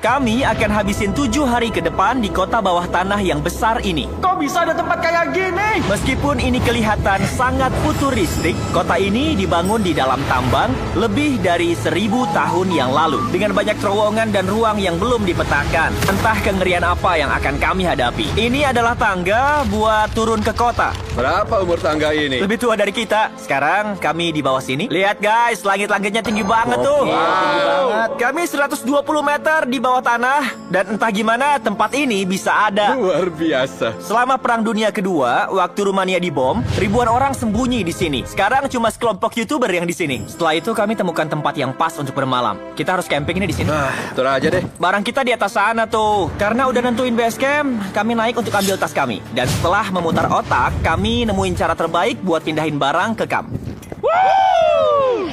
Kami akan habisin 7 hari ke depan di kota bawah tanah yang besar ini. Kok bisa ada tempat kayak gini? Meskipun ini kelihatan sangat futuristik, kota ini dibangun di dalam tambang lebih dari 1000 tahun yang lalu. Dengan banyak terowongan dan ruang yang belum dipetakan. Entah kengerian apa yang akan kami hadapi. Ini adalah tangga buat turun ke kota. Berapa umur tangga ini? Lebih tua dari kita. Sekarang kami di bawah sini. Lihat guys, langit-langitnya tinggi banget tuh. Wow. Kami 120 meter di bawah tanah. Dan entah gimana tempat ini bisa ada. Luar biasa. Selama Perang Dunia Kedua, waktu Rumania dibom, ribuan orang sembunyi di sini. Sekarang cuma sekelompok YouTuber yang di sini. Setelah itu kami temukan tempat yang pas untuk bermalam. Kita harus camping ini di sini. Tur aja deh. Barang kita di atas sana tuh. Karena udah nentuin base camp, kami naik untuk ambil tas kami. Dan setelah memutar otak, kami nemuin cara terbaik buat pindahin barang ke camp.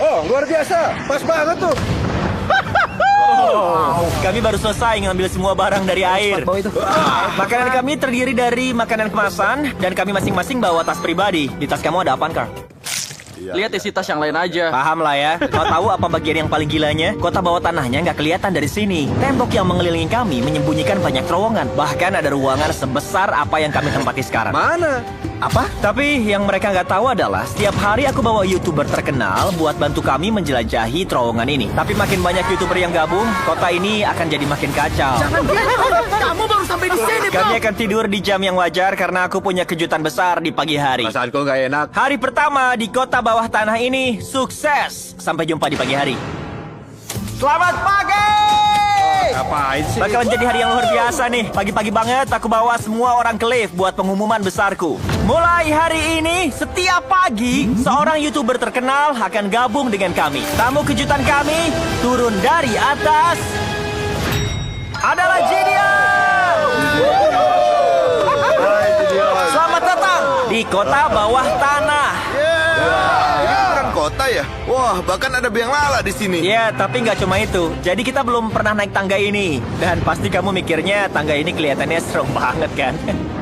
Oh, luar biasa. Pas banget tuh. Kami baru selesai ngambil semua barang dari air. Makanan kami terdiri dari makanan kemasan, dan kami masing-masing bawa tas pribadi. Di tas kamu ada apaan, Carl? Lihat isi tas yang lain aja. Paham lah ya. Kau tahu apa bagian yang paling gilanya? Kota bawah tanahnya nggak kelihatan dari sini. Tembok yang mengelilingi kami menyembunyikan banyak terowongan. Bahkan ada ruangan sebesar apa yang kami tempati sekarang. Mana? Apa? Tapi yang mereka nggak tahu adalah setiap hari aku bawa YouTuber terkenal buat bantu kami menjelajahi terowongan ini. Tapi makin banyak YouTuber yang gabung, kota ini akan jadi makin kacau. Kamu baru sampai di sini, Kami akan tidur di jam yang wajar karena aku punya kejutan besar di pagi hari. Perasaanku nggak enak. Hari pertama di kota bawah tanah ini sukses. Sampai jumpa di pagi hari. Selamat pagi! Ngapain sih? Bakalan jadi hari yang luar biasa nih. Pagi-pagi banget aku bawa semua orang ke lift buat pengumuman besarku. Mulai hari ini, setiap pagi seorang YouTuber terkenal akan gabung dengan kami. Tamu kejutan kami turun dari atas adalah Gideon. Selamat datang di kota bawah tanah. Ini bukan kota ya? Wah, bahkan ada biang lala di sini. Ya, tapi nggak cuma itu. Jadi kita belum pernah naik tangga ini. Dan pasti kamu mikirnya tangga ini kelihatannya serem banget kan?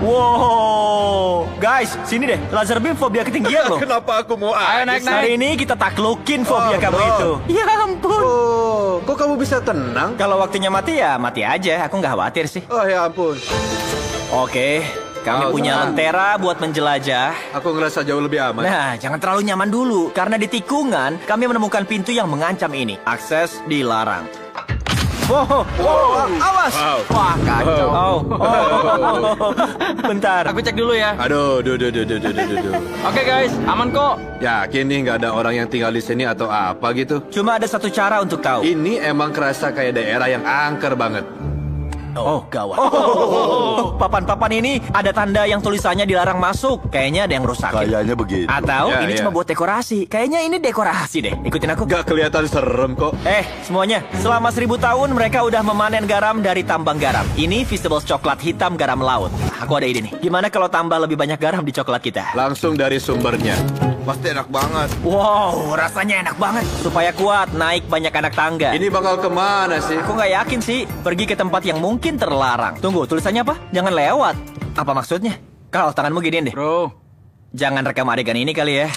Wow, guys, sini deh. Laser beam fobia ketinggian loh. Kenapa aku mau Ayo aja naik, sih? naik. Hari ini kita taklukin fobia kamu bro. itu. Ya ampun. Oh, kok kamu bisa tenang? Kalau waktunya mati ya mati aja. Aku nggak khawatir sih. Oh ya ampun. Oke, kami Oh, punya tenang. lentera buat menjelajah. Aku ngerasa jauh lebih aman. Nah, jangan terlalu nyaman dulu. Karena di tikungan, kami menemukan pintu yang mengancam ini. Akses dilarang. Wow, awas. Wow. Wah, kacau. Bentar. Aku cek dulu ya. Aduh, duh. Oke guys, aman kok. Yakin nih nggak ada orang yang tinggal di sini atau apa gitu? Cuma ada satu cara untuk tahu. Ini emang kerasa kayak daerah yang angker banget. Oh, gawat. Papan-papan ini ada tanda yang tulisannya dilarang masuk. Kayaknya ada yang rusak. Kayaknya begitu. Atau Ya, ini ya. cuma buat dekorasi. Kayaknya ini dekorasi deh. Ikutin aku. Gak kelihatan serem kok. Semuanya. Selama 1000 tahun mereka udah memanen garam dari tambang garam. Ini vegetables coklat hitam garam laut. Aku ada ide nih. Gimana kalau tambah lebih banyak garam di coklat kita? Langsung dari sumbernya. Pasti enak banget. Wow, rasanya enak banget. Supaya kuat, naik banyak anak tangga. Ini bakal kemana sih? Aku nggak yakin sih. Pergi ke tempat yang mungkin terlarang. Tunggu, tulisannya apa? Jangan lewat. Apa maksudnya? Kau tanganmu gedein deh. Bro, Jangan rekam adegan ini kali ya.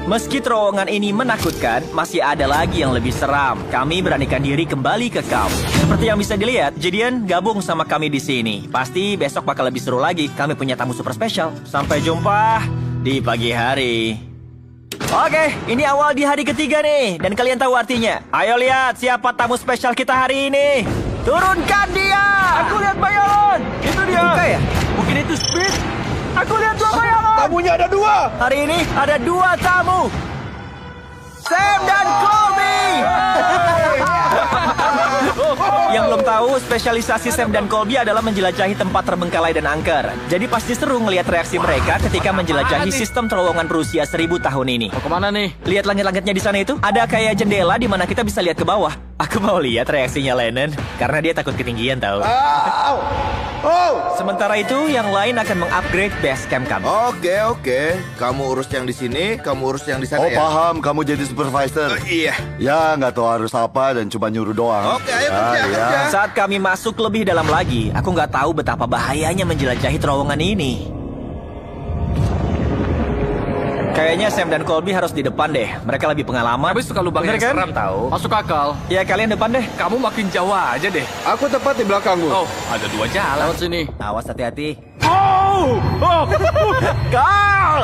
Meski terowongan ini menakutkan, masih ada lagi yang lebih seram. Kami beranikan diri kembali ke camp. Seperti yang bisa dilihat, Gideon gabung sama kami di sini. Pasti besok bakal lebih seru lagi. Kami punya tamu super spesial. Sampai jumpa di pagi hari. Oke, ini awal di hari ketiga nih. Dan kalian tahu artinya. Ayo lihat siapa tamu spesial kita hari ini. Turunkan dia. Aku lihat bayangan. Itu dia. Buka ya? Mungkin itu Speed. Aku lihat dua bayangan. Tamunya ada 2. Hari ini ada 2 tamu. Sam dan Colby. Yang belum tahu, spesialisasi Sam dan Colby adalah menjelajahi tempat terbengkalai dan angker. Jadi pasti seru ngelihat reaksi mereka ketika menjelajahi sistem terowongan berusia 1000 tahun ini. mau kemana nih? Lihat langit-langitnya di sana itu? Ada kayak jendela di mana kita bisa lihat ke bawah. Aku mau lihat reaksinya Lennon karena dia takut ketinggian tahu. Sementara itu, yang lain akan mengupgrade base camp kami. Oke. Kamu urus yang di sini, kamu urus yang di sana Oh ya. paham, kamu jadi supervisor. Iya. Ya nggak tahu harus apa dan cuma nyuruh doang. Oke, ayo kerja, kerja. Saat kami masuk lebih dalam lagi, aku nggak tahu betapa bahayanya menjelajahi terowongan ini. Kayaknya Sam dan Colby harus di depan deh. Mereka lebih pengalaman. Tapi suka lubang Bener yang kan? seram tahu. Masuk akal. Ya kalian depan deh. Kamu makin jauh aja deh. Aku tepat di belakangmu. Oh, ada 2 jalan. Lewat sini. Awas hati-hati. Carl!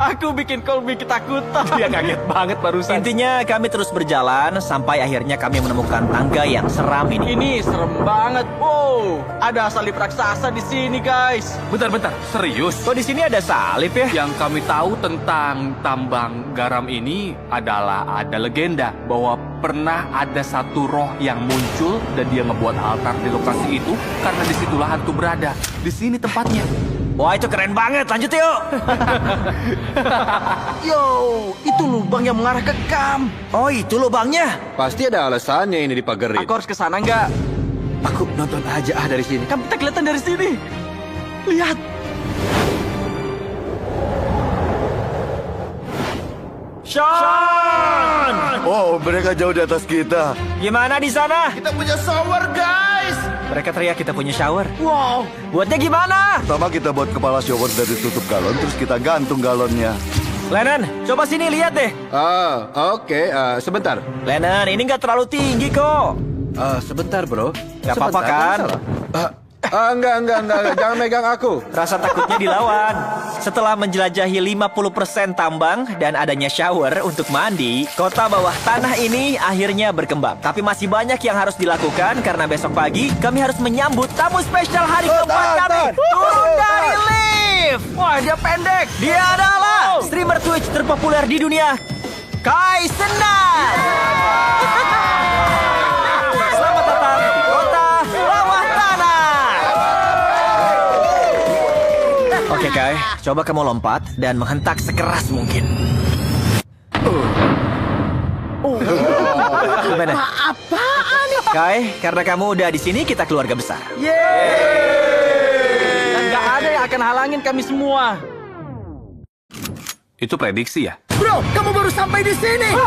Aku bikin Colby ketakutan. Dia kaget banget barusan. Intinya kami terus berjalan sampai akhirnya kami menemukan tangga yang seram ini. Ini serem banget. Wow, ada salib raksasa di sini, guys. Bentar, serius? Kok di sini ada salib ya? Yang kami tahu tentang tambang garam ini adalah ada legenda bahwa pernah ada satu roh yang muncul dan dia ngebuat altar di lokasi itu karena disitulah hantu berada. Di sini tempatnya. Wah itu keren banget. Lanjut yuk. Yo, itu lubang yang mengarah ke kamp. Oh itu lubangnya. Pasti ada alasannya ini dipagerin. Aku harus ke sana nggak? Aku nonton aja dari sini. Kan kita kelihatan dari sini. Lihat. Sean! Oh, mereka jauh di atas kita. Gimana di sana? Kita punya shower, guys. Mereka teriak kita punya shower. Wow. Buatnya gimana? Pertama kita buat kepala shower dari tutup galon, terus kita gantung galonnya. Lennon, coba sini lihat deh. Oke. Sebentar. Lennon, ini nggak terlalu tinggi kok. Sebentar, bro. Nggak apa-apa kan? Enggak. Jangan megang aku. Rasa takutnya dilawan. Setelah menjelajahi 50% tambang dan adanya shower untuk mandi, kota bawah tanah ini akhirnya berkembang. Tapi masih banyak yang harus dilakukan karena besok pagi kami harus menyambut tamu spesial hari keempat kami. Turun dari lift. Wah, dia pendek. Dia adalah streamer Twitch terpopuler di dunia, Kai Cenat. Selamat datang di kota bawah tanah. Oke Kai, coba kamu lompat dan menghentak sekeras mungkin. Gimana? Apaan? Kai, karena kamu udah di sini, kita keluarga besar. Dan nggak ada yang akan halangin kami semua. Itu prediksi ya? Bro, kamu baru sampai di sini.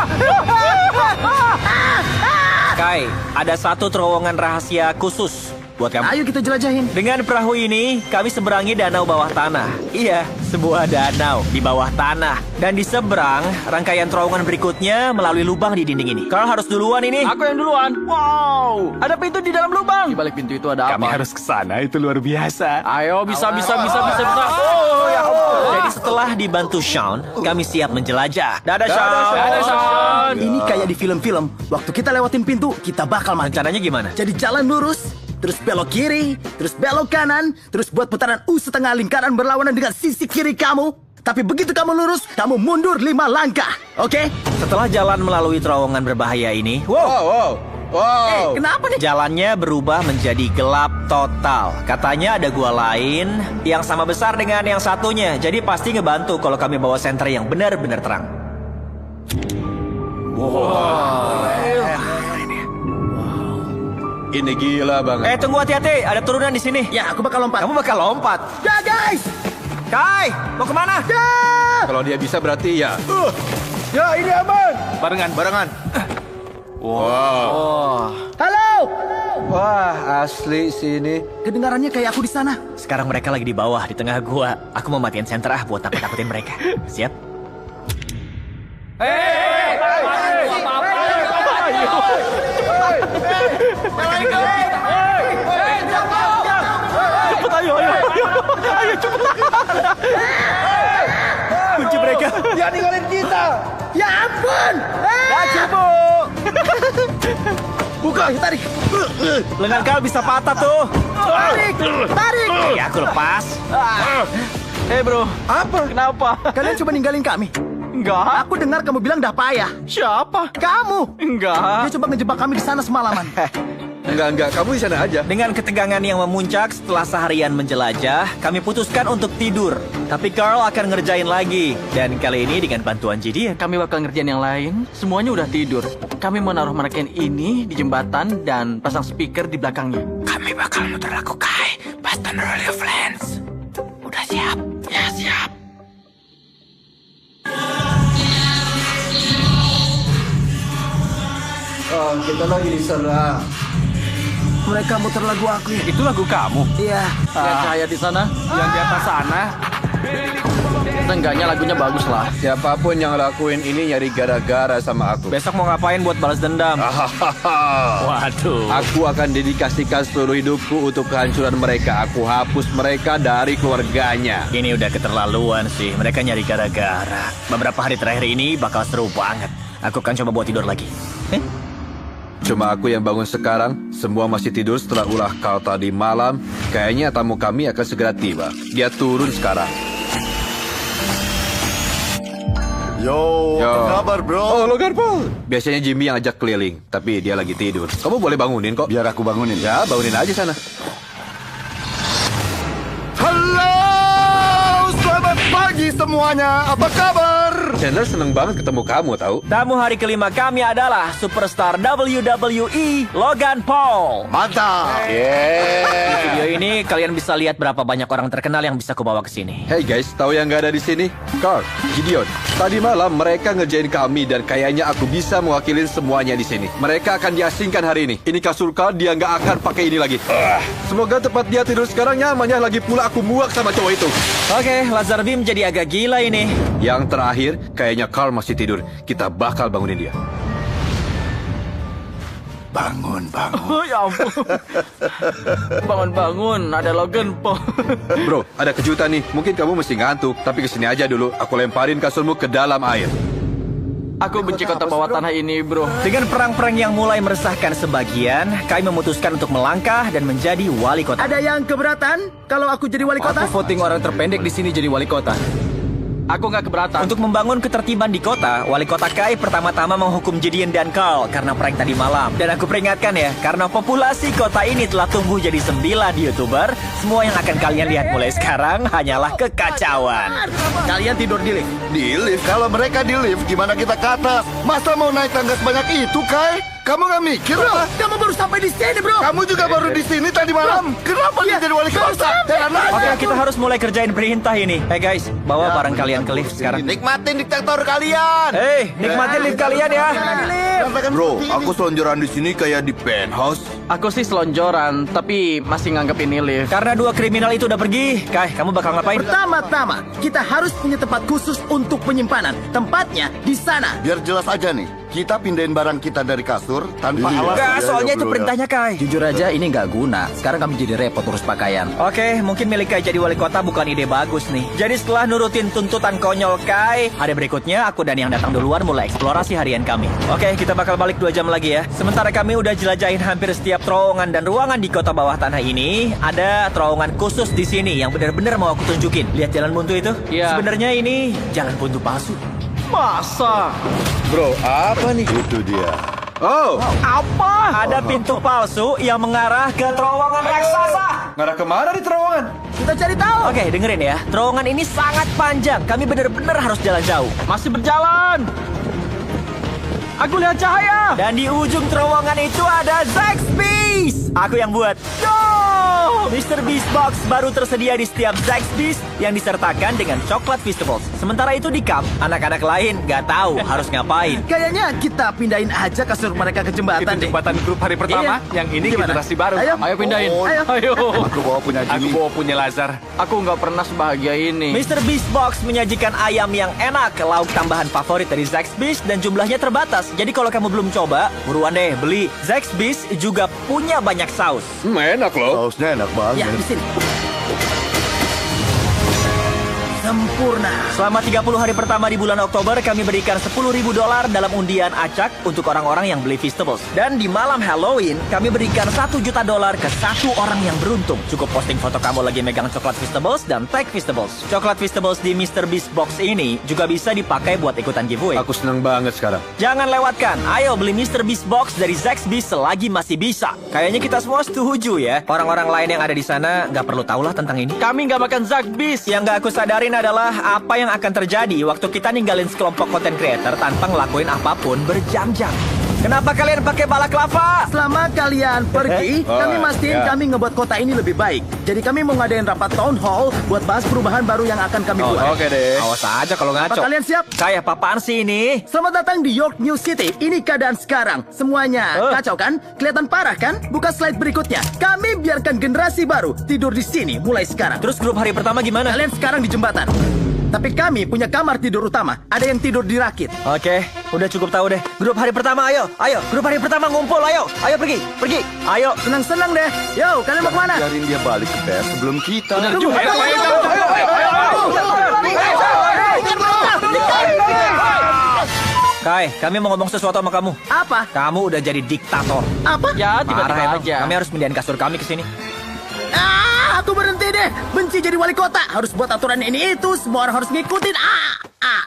Kai, ada satu terowongan rahasia khusus buat kamu. Ayo kita jelajahin. Dengan perahu ini, kami seberangi danau bawah tanah. Iya, sebuah danau di bawah tanah. Dan di seberang, rangkaian terowongan berikutnya melalui lubang di dinding ini. Carl harus duluan ini. Aku yang duluan. Wow, ada pintu di dalam lubang. Di balik pintu itu ada apa? Kami harus ke sana, itu luar biasa. Ayo, bisa. Oh, ya ampun. Jadi setelah dibantu Sean, kami siap menjelajah. Dadah, Sean. Ini kayak di film-film. Waktu kita lewatin pintu, kita bakal mati. Rencananya gimana? Jadi jalan lurus, terus belok kiri, terus belok kanan, terus buat putaran setengah lingkaran berlawanan dengan sisi kiri kamu. Tapi begitu kamu lurus, kamu mundur 5 langkah. Oke? Setelah jalan melalui terowongan berbahaya ini, Wow. Kenapa nih? jalannya berubah menjadi gelap total. Katanya ada gua lain yang sama besar dengan yang satunya. Jadi pasti ngebantu kalau kami bawa senter yang benar-benar terang. Ini gila banget. Tunggu, hati-hati. Ada turunan di sini. Ya, aku bakal lompat. Kamu bakal lompat. Ya, guys! Kai, mau kemana? Kalau dia bisa berarti ya. Ya, ini aman. Barengan. Halo! Wah, asli sini. Kedengarannya kayak aku di sana. Sekarang mereka lagi di bawah, di tengah gua. Aku mau matiin senter buat takut-takutin mereka. Siap? Kunci mereka. Dia ninggalin kita. Ya ampun! Bu. Buka, tarik. Lengan kau bisa patah tuh. Tarik! Ya aku lepas. Bro. Apa? Kenapa? Kalian coba ninggalin kami. Enggak. Aku dengar kamu bilang dah payah. Siapa? Kamu! Enggak. Dia coba ngejebak kami di sana semalaman. Enggak. Kamu di sana aja. Dengan ketegangan yang memuncak setelah seharian menjelajah, kami putuskan untuk tidur. Tapi Carl akan ngerjain lagi. Dan kali ini dengan bantuan Gideon. Kami bakal ngerjain yang lain. Semuanya udah tidur. Kami menaruh mannequin ini di jembatan dan pasang speaker di belakangnya. Kami bakal muter lagu Kai, Boston Royal Friends. Udah siap? Ya, siap. Oh, kita lagi diserang. Mereka muter lagu aku ya. Itu lagu kamu. Iya. Lihat cahaya di sana. Yang di atas sana. Seenggaknya lagunya bagus lah. Siapapun yang lakuin ini nyari gara-gara sama aku. Besok mau ngapain buat balas dendam? Waduh. Aku akan dedikasikan seluruh hidupku untuk kehancuran mereka. Aku hapus mereka dari keluarganya. Ini udah keterlaluan sih. Mereka nyari gara-gara. Beberapa hari terakhir ini bakal seru banget. Aku akan coba buat tidur lagi. Cuma aku yang bangun sekarang. Semua masih tidur setelah ulah kau tadi malam. Kayaknya tamu kami akan segera tiba. Dia turun sekarang. Yo, apa kabar bro? Oh, Logan Paul. Biasanya Jimmy yang ajak keliling, tapi dia lagi tidur. Kamu boleh bangunin kok. Biar aku bangunin. Ya, bangunin aja sana. Halo, selamat pagi semuanya. Apa kabar? Chandler seneng banget ketemu kamu, tahu? Tamu hari kelima kami adalah superstar WWE Logan Paul. Mantap. Di video ini kalian bisa lihat berapa banyak orang terkenal yang bisa kubawa ke sini. Hey guys, tahu yang gak ada di sini? Carl, Gideon. Tadi malam mereka ngerjain kami dan kayaknya aku bisa mewakilin semuanya di sini. Mereka akan diasingkan hari ini. Ini kasur Carl, dia nggak akan pakai ini lagi. Semoga tempat dia tidur sekarang nyamannya. Lagi pula aku muak sama cowok itu. Oke, laser beam jadi agak gila ini. Yang terakhir, kayaknya Carl masih tidur. Kita bakal bangunin dia. Bangun. Oh ya ampun. Bangun-bangun, ada Logan Paul. Bro, ada kejutan nih. Mungkin kamu mesti ngantuk, tapi kesini aja dulu. Aku lemparin kasurmu ke dalam air. Aku benci kota bawah tanah ini, bro. Dengan perang-perang yang mulai meresahkan sebagian, kami memutuskan untuk melangkah dan menjadi wali kota. Ada yang keberatan kalau aku jadi wali kota? Aku voting orang terpendek di sini jadi wali kota. Aku nggak keberatan. Untuk membangun ketertiban di kota, wali kota Kai pertama-tama menghukum Gideon dan Carl karena prank tadi malam. Dan aku peringatkan ya, karena populasi kota ini telah tumbuh jadi 9 YouTuber, semua yang akan kalian lihat mulai sekarang hanyalah kekacauan. Kalian tidur di lift. Di lift? Kalau mereka di lift, gimana kita ke atas? Masa mau naik tangga sebanyak itu, Kai? Kamu nggak mikir, Bro, apa? kamu baru sampai di sini, bro. Kamu juga baru di sini tadi malam. Kenapa dia jadi wali kota? Heran Oke, aja. kita harus mulai kerjain perintah ini. Hey guys, bawa barang kalian ke lift sekarang. Nikmatin diktator kalian. Hey, nikmatin lift kalian ya. Bro, aku selonjoran di sini kayak di penthouse. Aku sih selonjoran, tapi masih nganggep ini lift. Karena 2 kriminal itu udah pergi, Kai, kamu bakal ngapain? Pertama-tama, kita harus punya tempat khusus untuk penyimpanan. Tempatnya di sana. Biar jelas aja nih, kita pindahin barang kita dari kasur tanpa alasan. Enggak, soalnya itu perintahnya Kai. Jujur aja ini nggak guna. Sekarang kami jadi repot urus pakaian. Oke, mungkin milik Kai jadi wali kota bukan ide bagus nih. Jadi setelah nurutin tuntutan konyol Kai, hari berikutnya aku dan yang datang duluan mulai eksplorasi harian kami. Oke, kita bakal balik 2 jam lagi ya. Sementara kami udah jelajahin hampir setiap terowongan dan ruangan di kota bawah tanah ini, ada terowongan khusus di sini yang benar-benar mau aku tunjukin. Lihat jalan buntu itu? Iya. Sebenarnya ini jalan buntu palsu. Masa? Bro, apa nih? Itu dia. Oh, Apa? Ada pintu palsu yang mengarah ke terowongan raksasa. ngarah kemana di terowongan? Kita cari tahu. Oke, dengerin ya. Terowongan ini sangat panjang. Kami benar-benar harus jalan jauh. Masih berjalan. Aku lihat cahaya. Dan di ujung terowongan itu ada Zax Beast. Aku yang buat. Yo! Mr. Beast Box baru tersedia di setiap Zax Beast yang disertakan dengan coklat Feastables. Sementara itu di camp, anak-anak lain nggak tahu harus ngapain. Kayaknya kita pindahin aja kasur mereka ke jembatan Itu deh. jembatan grup hari pertama, Iya. yang ini Gimana? generasi baru. Ayo. pindahin. Ayo. Aku bawa punya Aku Jimmy. bawa punya Lazar. Aku nggak pernah sebahagia ini. Mr. Beast Box menyajikan ayam yang enak, lauk tambahan favorit dari Zax Beast dan jumlahnya terbatas. Jadi kalau kamu belum coba, buruan deh beli. Zax Beast juga punya banyak saus. Enak loh. Sausnya enak banget. Ya, di sini. Sempurna. Selama 30 hari pertama di bulan Oktober, kami berikan $10.000 dalam undian acak untuk orang-orang yang beli Feastables. Dan di malam Halloween, kami berikan $1 juta ke 1 orang yang beruntung. Cukup posting foto kamu lagi megang coklat Feastables dan tag Feastables. Coklat Feastables di Mr. Beast Box ini juga bisa dipakai buat ikutan giveaway. Aku senang banget sekarang. Jangan lewatkan. Ayo beli Mr. Beast Box dari Zax Beast selagi masih bisa. Kayaknya kita semua setuju ya. Orang-orang lain yang ada di sana nggak perlu tahu lah tentang ini. Kami nggak makan Zax Beast. Yang nggak aku sadarin adalah apa yang akan terjadi waktu kita ninggalin sekelompok content creator tanpa ngelakuin apapun berjam-jam. Kenapa kalian pakai balaklava? Selama kalian pergi, kami mastiin kami ngebuat kota ini lebih baik. Jadi kami mau ngadain rapat town hall buat bahas perubahan baru yang akan kami buat. Oke deh. Awas aja kalau Apa ngaco. kalian siap? Kayak apaan sih ini? Selamat datang di York New City. Ini keadaan sekarang. Semuanya kacau kan? Kelihatan parah kan? Buka slide berikutnya. Kami biarkan generasi baru tidur di sini mulai sekarang. Terus grup hari pertama gimana? Kalian sekarang di jembatan. Tapi kami punya kamar tidur utama. Ada yang tidur di rakit. Oke, udah cukup tahu deh. Grup hari pertama, ayo. Grup hari pertama ngumpul, ayo. Ayo pergi. Ayo. Senang-senang deh. Yo, kalian mau kemana? Biarin dia balik ke base sebelum kita. Kai, kami mau ngomong sesuatu sama kamu. Apa? Kamu udah jadi diktator. Apa? Ya, Parah tiba-tiba emang. aja. Kami harus pindahin kasur kami ke sini. Aku berhenti deh. Benci jadi wali kota. Harus buat aturan ini itu. Semua orang harus ngikutin.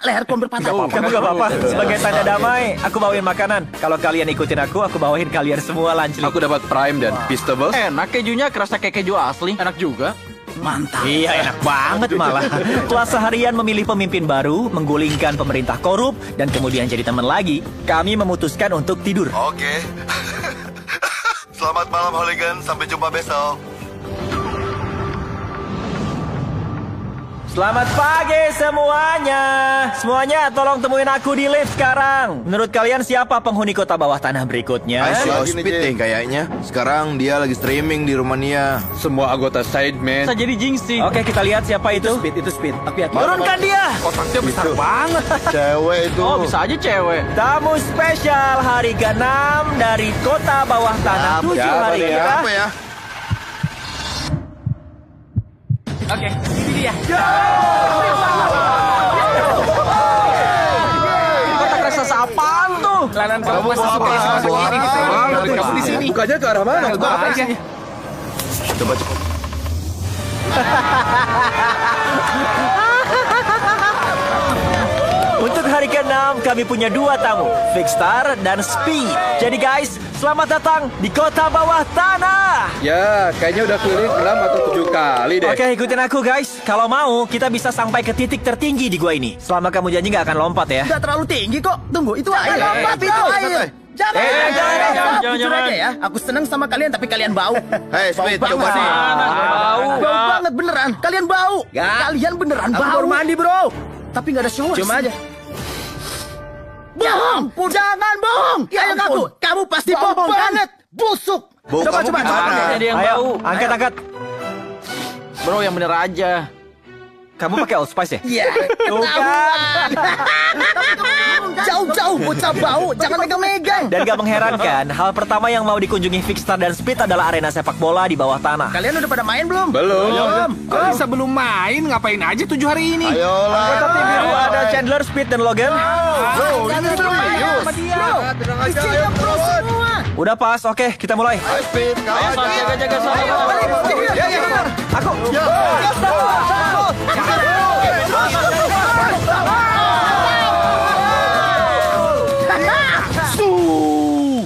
Leherku hampir patah. Kamu gak apa-apa. Sebagai tanda damai, aku bawain makanan. Kalau kalian ikutin aku bawain kalian semua lunch. Aku dapat Prime dan Feastables. Enak kejunya, kerasa kayak keju asli. Enak juga. Mantap. Iya, enak banget malah. Setelah seharian memilih pemimpin baru, menggulingkan pemerintah korup, dan kemudian jadi teman lagi, kami memutuskan untuk tidur. Oke. Selamat malam, Hooligan. Sampai jumpa besok. Selamat pagi semuanya. Semuanya tolong temuin aku di lift sekarang. Menurut kalian siapa penghuni kota bawah tanah berikutnya? Aisy Speed deh kayaknya. Sekarang dia lagi streaming di Rumania. Semua anggota Sidemen. Bisa jadi jinxing. Oke, kita lihat siapa itu. Itu speed. Hati-hati. Turunkan dia. Otaknya besar banget. Cewek itu. Oh, bisa aja cewek. Tamu spesial hari ke-6 dari kota bawah tanah. 7 hari kita. Apa ya? Oke, ini dia. Kotak raksasa apaan tuh? Kelihatan kamu masih suka isi-isi ini. Kamu di sini. Bukanya ke arah mana? Coba. Untuk hari ke-6 kami punya 2 tamu, Fixstar dan Speed. Jadi guys, selamat datang di kota bawah tanah. Ya, kayaknya udah keliling 6 atau 7 kali deh. Oke, ikutin aku guys. Kalau mau, kita bisa sampai ke titik tertinggi di gua ini. Selama kamu janji nggak akan lompat ya. Nggak terlalu tinggi kok. Tunggu, itu air. Itu air. Jangan. jangan. Jujur aja ya. Aku senang sama kalian, tapi kalian bau. Hei Speed, Bau coba banget. nih. Bau banget beneran. Kalian bau. Kalian beneran bau. baru mandi, bro. Tapi nggak ada shower. Cium aja. Bohong! Jangan bohong! Ayo ngaku, kamu pasti bau banget! Busuk! Bau kamu gimana? Ada yang Ayo, bau. angkat. Bro, yang bener aja. Kamu pakai Old Spice ya? Iya. Tuh kan. Jauh-jauh, bocah bau! Jangan megang-megang! Dan gak mengherankan, hal pertama yang mau dikunjungi Fixstar dan Speed adalah arena sepak bola di bawah tanah. Kalian udah pada main belum? Belum. Kok bisa belum main? Ngapain aja 7 hari ini? Ayolah. Kota tim biru ada Chandler, Speed, dan Logan. Bro, ini serius. Tenang aja, ayo bro. Udah pas, oke, kita mulai. Ayo Speed, kau aja. Jaga-jaga sama. Aku.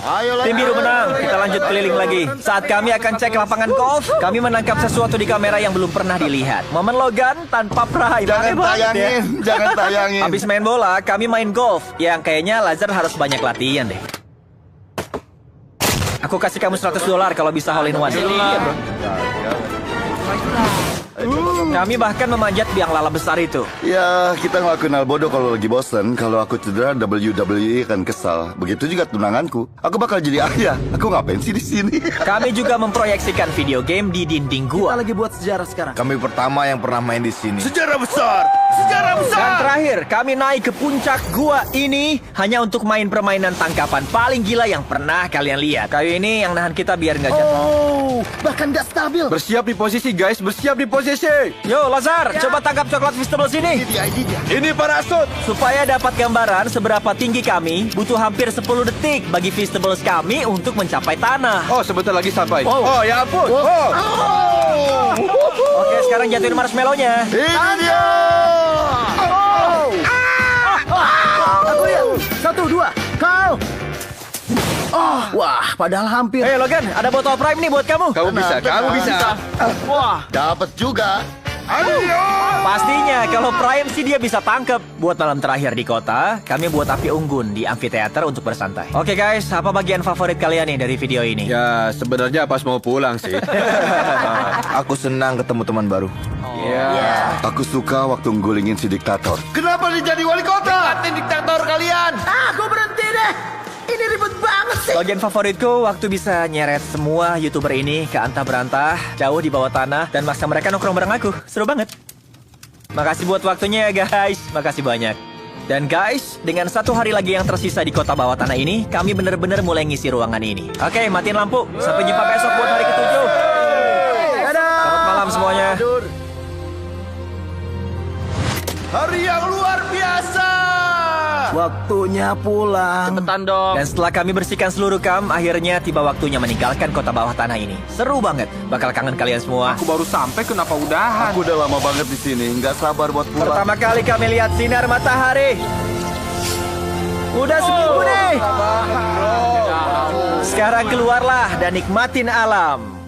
Ayolah. Tim biru menang. Kita lanjut keliling lagi. Saat kami akan cek lapangan golf, kami menangkap sesuatu di kamera yang belum pernah dilihat. Momen Logan tanpa prime. Jangan Aneh banget ya. tayangin, jangan tayangin. Habis main bola, kami main golf. Yang kayaknya Lazar harus banyak latihan deh. Aku kasih kamu $100 kalau bisa hole in one. Iya, bro. Kami bahkan memanjat biang lala besar itu. Ya, kita ngelakuin hal bodoh kalau lagi bosen. Kalau aku cedera, WWE akan kesal. Begitu juga tunanganku. Aku bakal jadi ayah. Aku ngapain sih di sini? Kami juga memproyeksikan video game di dinding Kita gua. lagi buat sejarah sekarang. Kami pertama yang pernah main di sini. Sejarah besar! Sejarah besar! Dan terakhir, kami naik ke puncak gua ini hanya untuk main permainan tangkapan paling gila yang pernah kalian lihat. Kayu ini yang nahan kita biar nggak jatuh. Oh, bahkan nggak stabil. Bersiap di posisi, guys. Bersiap di posisi. Yo, Lazar, coba tangkap coklat Feastables ini. Ini parasut. Supaya dapat gambaran seberapa tinggi kami, butuh hampir 10 detik bagi Feastables kami untuk mencapai tanah. Oh, sebentar lagi sampai. Oh, ya ampun. Oke, sekarang jatuhin marshmallow-nya. Ini dia! Aku lihat. 1, 2, kau. Oh, wah, padahal hampir. Hei Logan, ada botol Prime nih buat kamu. Kamu bisa, kamu bisa. Wah, Dapat juga. Pastinya, kalau Prime sih dia bisa tangkep. Buat malam terakhir di kota, kami buat api unggun di amfiteater untuk bersantai. Oke guys, apa bagian favorit kalian nih dari video ini? Ya, sebenarnya pas mau pulang sih. Aku senang ketemu teman baru. Aku suka waktu nggulingin si diktator. Kenapa dia jadi wali kota? diktator kalian. Aku berhenti deh. Ini ribet banget sih. Bagian favoritku waktu bisa nyeret semua YouTuber ini ke antah berantah, jauh di bawah tanah, dan maksa mereka nongkrong bareng aku. Seru banget. Makasih buat waktunya ya guys. Makasih banyak. Dan guys, dengan 1 hari lagi yang tersisa di kota bawah tanah ini, kami benar-benar mulai ngisi ruangan ini. Oke, matiin lampu. Sampai jumpa besok buat hari ke-7. Selamat malam semuanya. Hari yang luar biasa. Waktunya pulang. Cepetan dong. Dan setelah kami bersihkan seluruh kamp, akhirnya tiba waktunya meninggalkan kota bawah tanah ini. Seru banget. Bakal kangen kalian semua. Aku baru sampai, kenapa udahan? Aku udah lama banget di sini, nggak sabar buat pulang. Pertama kali kami lihat sinar matahari. Udah seminggu nih. Sekarang keluarlah dan nikmatin alam.